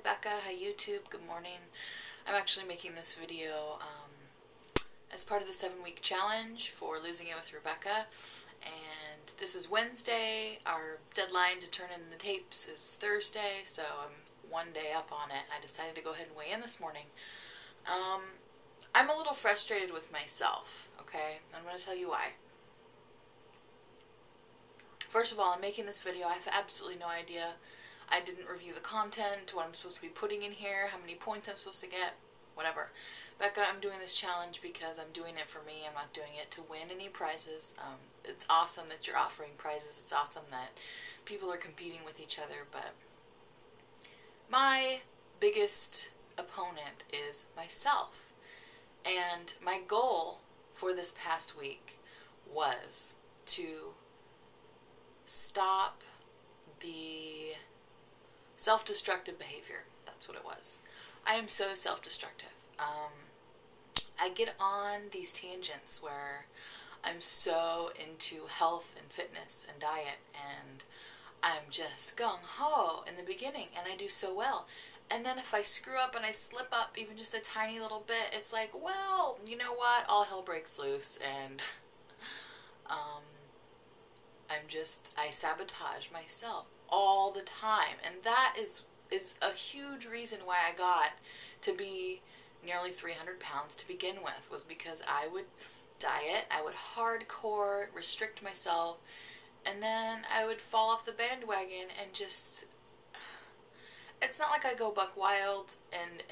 Rebecca. Hi YouTube, good morning. I'm actually making this video as part of the 7-week challenge for Losing It with Rebecca. And this is Wednesday. Our deadline to turn in the tapes is Thursday, so I'm one day up on it. I decided to go ahead and weigh in this morning. I'm a little frustrated with myself, okay? I'm going to tell you why. First of all, I'm making this video. I have absolutely no idea. I didn't review the content, what I'm supposed to be putting in here, how many points I'm supposed to get, whatever. Becca, I'm doing this challenge because I'm doing it for me. I'm not doing it to win any prizes. It's awesome that you're offering prizes. It's awesome that people are competing with each other, but my biggest opponent is myself. And my goal for this past week was to stop the self-destructive behavior. That's what it was. I am so self-destructive. I get on these tangents where I'm so into health and fitness and diet, and I'm just gung-ho in the beginning, and I do so well. And then if I screw up and I slip up even just a tiny little bit, it's like, well, you know what? All hell breaks loose, and I sabotage myself all the time. And that is a huge reason why I got to be nearly 300 pounds to begin with, was because I would diet, I would hardcore restrict myself, and then I would fall off the bandwagon and just, it's not like I go buck wild and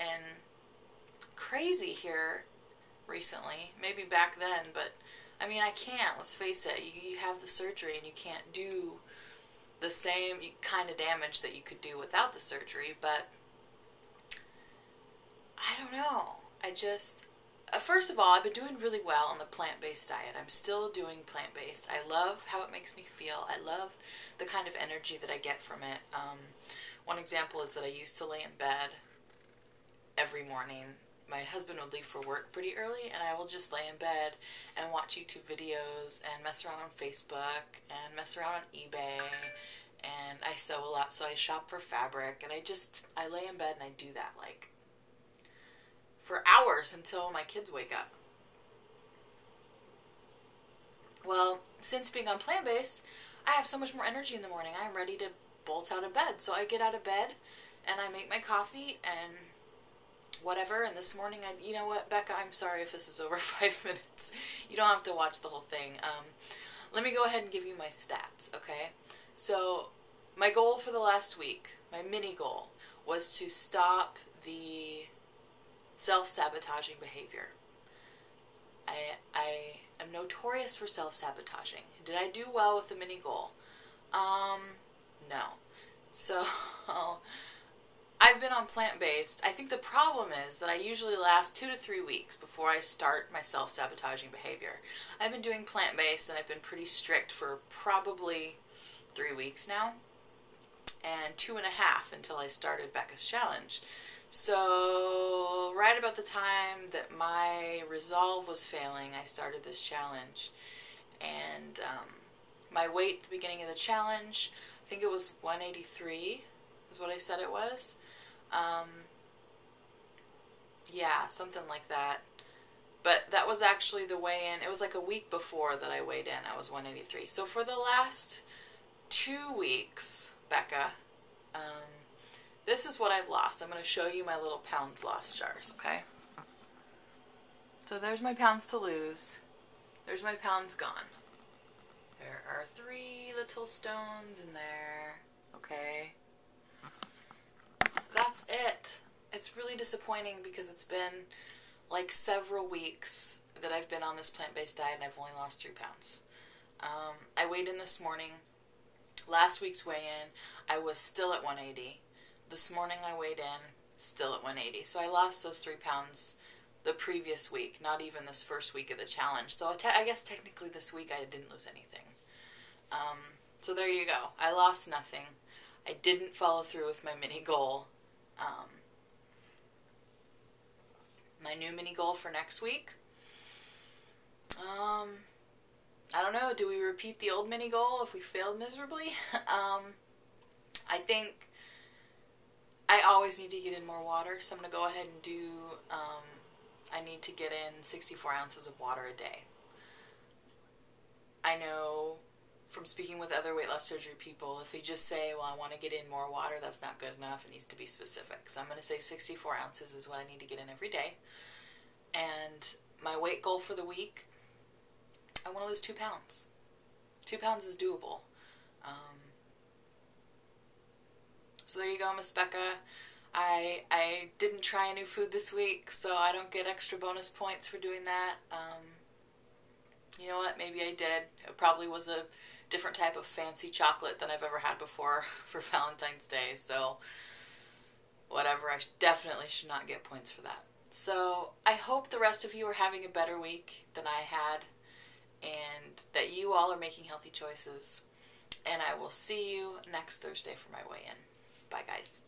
crazy here recently, maybe back then, but I mean, I can't, let's face it. You have the surgery and you can't do the same kind of damage that you could do without the surgery, but I don't know. First of all, I've been doing really well on the plant-based diet. I'm still doing plant-based. I love how it makes me feel. I love the kind of energy that I get from it. One example is that I used to lay in bed every morning. My husband would leave for work pretty early, and I will just lay in bed and watch YouTube videos and mess around on Facebook and mess around on eBay. And I sew a lot, so I shop for fabric, and I lay in bed and I do that like for hours until my kids wake up. Well, since being on plant-based, I have so much more energy in the morning. I'm ready to bolt out of bed. So I get out of bed and I make my coffee and whatever. And this morning, you know what, Becca, I'm sorry if this is over 5 minutes. You don't have to watch the whole thing. Let me go ahead and give you my stats, okay? So my goal for the last week, my mini goal, was to stop the self-sabotaging behavior. I am notorious for self-sabotaging. Did I do well with the mini goal? No. So I've been on plant-based. I think the problem is that I usually last 2 to 3 weeks before I start my self-sabotaging behavior. I've been doing plant-based and I've been pretty strict for probably 3 weeks now, and 2.5 until I started Becca's challenge. So right about the time that my resolve was failing, I started this challenge. And my weight at the beginning of the challenge, I think it was 183 is what I said it was. Yeah, something like that. But that was actually the weigh-in. It was like a week before that I weighed in. I was 183. So for the last 2 weeks, Becca, this is what I've lost. I'm going to show you my little pounds lost jars, okay? So there's my pounds to lose. There's my pounds gone. There are 3 little stones in there, okay? That's it. It's really disappointing because it's been like several weeks that I've been on this plant-based diet and I've only lost 3 pounds. I weighed in this morning. Last week's weigh-in, I was still at 180. This morning I weighed in, still at 180. So I lost those 3 pounds the previous week, not even this first week of the challenge. So I guess technically this week I didn't lose anything. So there you go. I lost nothing. I didn't follow through with my mini goal. My new mini goal for next week, I don't know, do we repeat the old mini goal if we failed miserably? I think I always need to get in more water, so I'm going to go ahead and do, I need to get in 64 ounces of water a day. I know from speaking with other weight loss surgery people, if you just say, well, I want to get in more water, that's not good enough. It needs to be specific. So I'm going to say 64 ounces is what I need to get in every day. And my weight goal for the week, I want to lose 2 pounds. 2 pounds is doable. So there you go, Miss Becca. I didn't try a new food this week, so I don't get extra bonus points for doing that. You know what? Maybe I did. It probably was a different type of fancy chocolate than I've ever had before for Valentine's Day. So whatever. I definitely should not get points for that. So I hope the rest of you are having a better week than I had, and that you all are making healthy choices. And I will see you next Thursday for my weigh-in. Bye, guys.